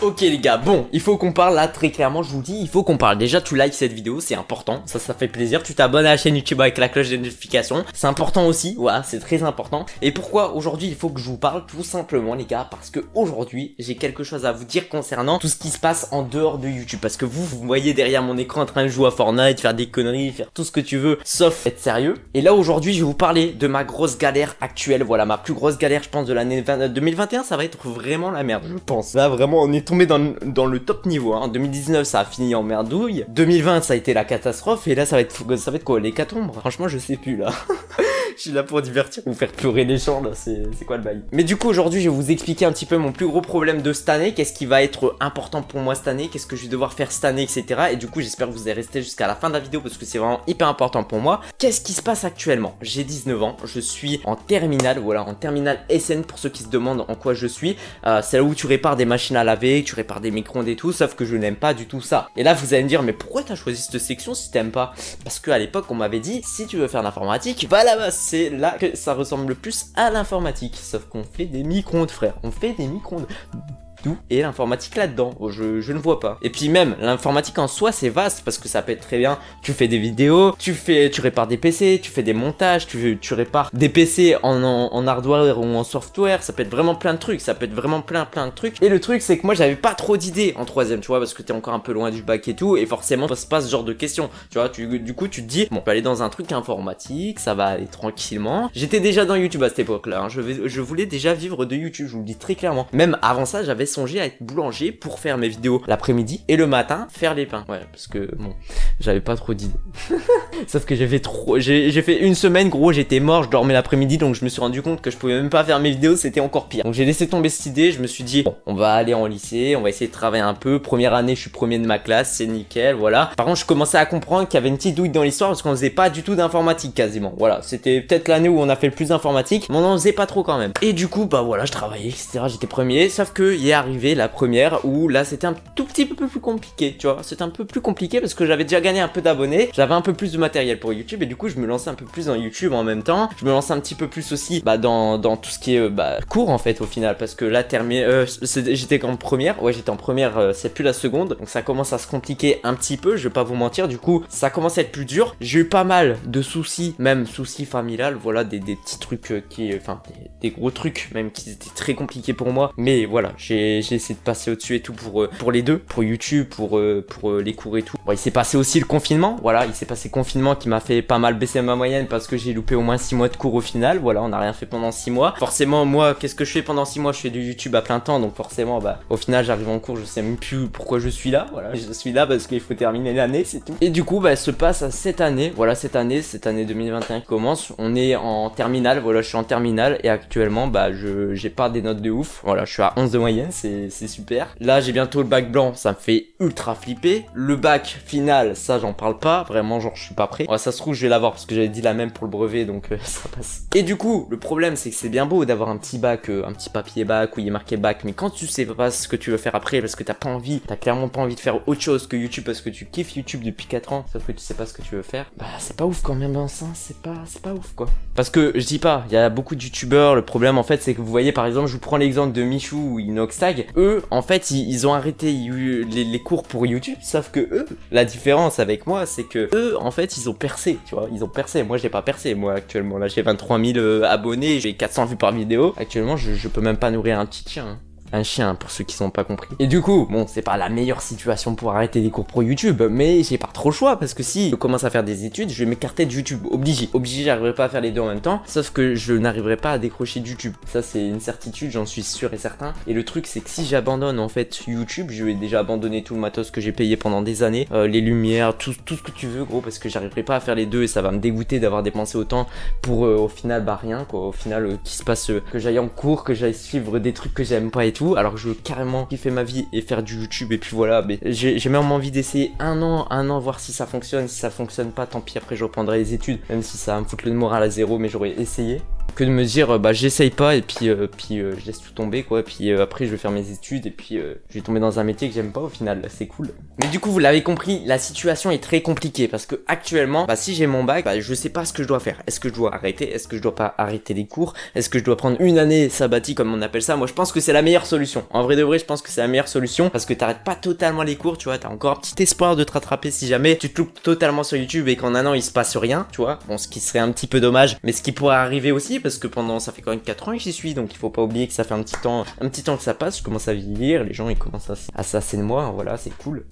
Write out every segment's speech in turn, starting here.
Ok les gars, bon, il faut qu'on parle là très clairement, je vous dis, il faut qu'on parle. Déjà tu likes cette vidéo, c'est important, ça fait plaisir. Tu t'abonnes à la chaîne YouTube avec la cloche de notification, c'est important aussi, voilà, c'est très important. Et pourquoi aujourd'hui il faut que je vous parle? Tout simplement les gars, parce que aujourd'hui j'ai quelque chose à vous dire concernant tout ce qui se passe en dehors de YouTube. Parce que vous me voyez derrière mon écran en train de jouer à Fortnite, faire des conneries, faire tout ce que tu veux, sauf être sérieux. Et là aujourd'hui je vais vous parler de ma grosse galère actuelle, voilà, ma plus grosse galère je pense de l'année 2021, ça va être vraiment la merde je pense. Là vraiment on est tombé dans le top niveau, hein. 2019 ça a fini en merdouille, 2020 ça a été la catastrophe, et là ça va être quoi, l'hécatombe? Franchement je sais plus là. Je suis là pour divertir ou faire pleurer les gens là, c'est quoi le bail? Mais du coup aujourd'hui je vais vous expliquer un petit peu mon plus gros problème de cette année, qu'est-ce qui va être important pour moi cette année, qu'est-ce que je vais devoir faire cette année, etc. Et du coup j'espère que vous allez rester jusqu'à la fin de la vidéo parce que c'est vraiment hyper important pour moi. Qu'est-ce qui se passe actuellement? J'ai 19 ans, je suis en terminale, voilà, en terminale SN pour ceux qui se demandent en quoi je suis. C'est là où tu répares des machines à laver, tu répares des micro-ondes et tout, sauf que je n'aime pas du tout ça. Et là vous allez me dire mais pourquoi t'as choisi cette section si t'aimes pas? Parce qu'à l'époque on m'avait dit si tu veux faire l'informatique, va là-bas, c'est là que ça ressemble le plus à l'informatique. Sauf qu'on fait des micro-ondes frère, on fait des micro-ondes. Et l'informatique là-dedans, je ne vois pas. Et puis même, l'informatique en soi c'est vaste parce que ça peut être très bien, tu fais des vidéos, tu répares des PC, tu fais des montages, tu répares des PC en hardware ou en software, ça peut être vraiment plein de trucs, ça peut être vraiment plein de trucs. Et le truc c'est que moi j'avais pas trop d'idées en troisième, tu vois, parce que t'es encore un peu loin du bac et tout, et forcément ça se passe ce genre de questions, tu vois, du coup tu te dis, bon, je vais aller dans un truc informatique, ça va aller tranquillement. J'étais déjà dans YouTube à cette époque-là, hein. Je voulais déjà vivre de YouTube, je vous le dis très clairement. Même avant ça, j'avais songé à être boulanger pour faire mes vidéos l'après-midi et le matin faire les pains. Ouais, parce que bon, j'avais pas trop d'idées. Sauf que j'ai fait une semaine gros, j'étais mort, je dormais l'après-midi, donc je me suis rendu compte que je pouvais même pas faire mes vidéos, c'était encore pire. Donc j'ai laissé tomber cette idée, je me suis dit bon, on va aller en lycée, on va essayer de travailler un peu. Première année, je suis premier de ma classe, c'est nickel, voilà. Par contre, je commençais à comprendre qu'il y avait une petite douille dans l'histoire parce qu'on faisait pas du tout d'informatique quasiment. Voilà, c'était peut-être l'année où on a fait le plus d'informatique, mais on en faisait pas trop quand même. Et du coup, bah voilà, je travaillais, etc. J'étais premier, sauf que y est arrivé la première où là c'était un tout petit peu plus compliqué, tu vois. C'était un peu plus compliqué parce que j'avais déjà gagné un peu d'abonnés, j'avais un peu plus de matériel pour YouTube et du coup je me lançais un peu plus dans YouTube en même temps. Je me lançais un petit peu plus aussi dans tout ce qui est cours en fait au final, parce que là j'étais en première, ouais j'étais en première, c'est plus la seconde, donc ça commence à se compliquer un petit peu, je vais pas vous mentir, du coup ça commence à être plus dur. J'ai eu pas mal de soucis, même soucis familiales, voilà, des petits trucs des gros trucs même qui étaient très compliqués pour moi, mais voilà, j'ai essayé de passer au-dessus et tout pour les deux, pour YouTube, pour les cours et tout. Bon, il s'est passé aussi le confinement, voilà, il s'est passé le confinement qui m'a fait pas mal baisser ma moyenne parce que j'ai loupé au moins 6 mois de cours au final, voilà, on n'a rien fait pendant 6 mois. Forcément, moi, qu'est-ce que je fais pendant 6 mois? Je fais du YouTube à plein temps, donc forcément, au final, j'arrive en cours, je sais même plus pourquoi je suis là, voilà, je suis là parce qu'il faut terminer l'année, c'est tout. Et du coup, elle se passe à cette année, voilà, cette année 2021 qui commence, on est en terminale, voilà, je suis en terminale et actuellement, j'ai pas des notes de ouf, voilà, je suis à 11 de moyenne, c'est super. Là, j'ai bientôt le bac blanc, ça me fait ultra flipper. Le bac final, ça j'en parle pas, vraiment genre je suis pas prêt. Ouais, ça se trouve je vais l'avoir parce que j'avais dit la même pour le brevet, donc ça passe. Et du coup, le problème c'est que c'est bien beau d'avoir un petit bac, un petit papier bac où il est marqué bac, mais quand tu sais pas ce que tu veux faire après parce que t'as clairement pas envie de faire autre chose que YouTube parce que tu kiffes YouTube depuis 4 ans, sauf que tu sais pas ce que tu veux faire, c'est pas ouf quand même, hein, c'est pas ouf quoi. Parce que je dis pas, il y a beaucoup de youtubeurs, le problème en fait c'est que vous voyez par exemple, je vous prends l'exemple de Michou ou Inoxtag, eux en fait ils ont arrêté les cours pour YouTube, sauf que eux, la différence avec moi c'est que eux en fait ils ont percé, tu vois, ils ont percé, moi j'ai pas percé, moi actuellement là j'ai 23 000 abonnés, j'ai 400 vues par vidéo, actuellement je peux même pas nourrir un petit chien, hein. Un chien pour ceux qui sont pas compris. Et du coup, bon, c'est pas la meilleure situation pour arrêter les cours pro YouTube, mais j'ai pas trop le choix parce que si je commence à faire des études, je vais m'écarter de YouTube, obligé, j'arriverai pas à faire les deux en même temps, sauf que je n'arriverai pas à décrocher de YouTube. Ça c'est une certitude, j'en suis sûr et certain. Et le truc c'est que si j'abandonne en fait YouTube, je vais déjà abandonner tout le matos que j'ai payé pendant des années, les lumières, tout ce que tu veux gros, parce que j'arriverai pas à faire les deux et ça va me dégoûter d'avoir dépensé autant pour au final rien quoi, au final qu'il se passe que j'aille en cours, que j'aille suivre des trucs que j'aime pas et tout, alors que je veux carrément kiffer ma vie et faire du YouTube et puis voilà, mais j'ai même envie d'essayer un an voir si ça fonctionne pas tant pis, après je reprendrai les études même si ça va me foutre le moral à zéro, mais j'aurais essayé. que de me dire bah j'essaye pas et puis je laisse tout tomber quoi, puis après je vais faire mes études et puis je vais tomber dans un métier que j'aime pas au final, c'est cool. Mais du coup vous l'avez compris, la situation est très compliquée parce que actuellement, bah si j'ai mon bac, bah je sais pas ce que je dois faire. Est-ce que je dois arrêter? Est-ce que je dois pas arrêter les cours? Est-ce que je dois prendre une année sabbatique comme on appelle ça? Moi je pense que c'est la meilleure solution. En vrai de vrai, je pense que c'est la meilleure solution parce que t'arrêtes pas totalement les cours, tu vois, t'as encore un petit espoir de te rattraper si jamais tu te loupes totalement sur YouTube et qu'en un an il se passe rien, tu vois. Bon, ce qui serait un petit peu dommage, mais ce qui pourrait arriver aussi parce que pendant ça fait quand même 4 ans que j'y suis, donc il faut pas oublier que ça fait un petit temps que ça passe, je commence à vieillir, les gens ils commencent à s'asser de moi, voilà, c'est cool.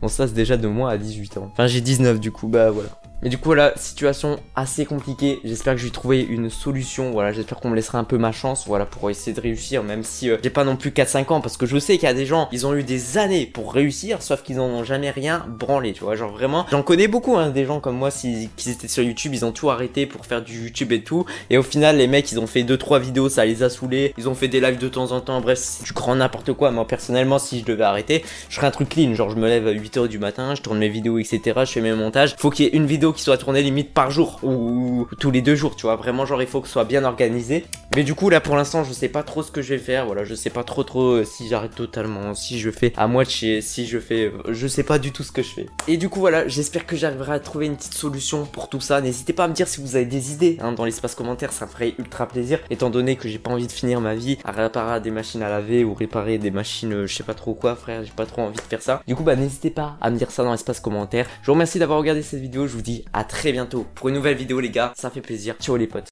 On se passe déjà de moi à 18 ans. Enfin, j'ai 19 du coup, bah voilà. Mais du coup voilà, situation assez compliquée, j'espère que je vais trouver une solution, voilà, j'espère qu'on me laissera un peu ma chance, voilà, pour essayer de réussir, même si j'ai pas non plus 4-5 ans, parce que je sais qu'il y a des gens, ils ont eu des années pour réussir, sauf qu'ils en ont jamais rien branlé, tu vois, genre vraiment, j'en connais beaucoup, hein, des gens comme moi, qui étaient sur YouTube, ils ont tout arrêté pour faire du YouTube et tout, et au final, les mecs, ils ont fait 2-3 vidéos, ça les a saoulés, ils ont fait des lives de temps en temps, bref, c'est du grand n'importe quoi. Moi, personnellement, si je devais arrêter, je ferais un truc clean, genre je me lève à 8 h du matin, je tourne mes vidéos, etc., je fais mes montages, faut qu'il y ait une vidéo qui soit tournée limite par jour, ou tous les 2 jours, tu vois, vraiment, genre, il faut que ce soit bien organisé. Mais du coup, là, pour l'instant, je sais pas trop ce que je vais faire, voilà, je sais pas trop si j'arrête totalement, si je fais à moitié, si je fais, je sais pas du tout ce que je fais. Et du coup, voilà, j'espère que j'arriverai à trouver une petite solution pour tout ça. N'hésitez pas à me dire si vous avez des idées, hein, dans l'espace commentaire, ça me ferait ultra plaisir, étant donné que j'ai pas envie de finir ma vie à réparer des machines à laver ou réparer des machines, je sais pas trop quoi, frère, j'ai pas trop envie de faire ça. Du coup, bah, n'hésitez pas à me dire ça dans l'espace commentaire. Je vous remercie d'avoir regardé cette vidéo, je vous dis à très bientôt pour une nouvelle vidéo, les gars, ça fait plaisir. Ciao les potes.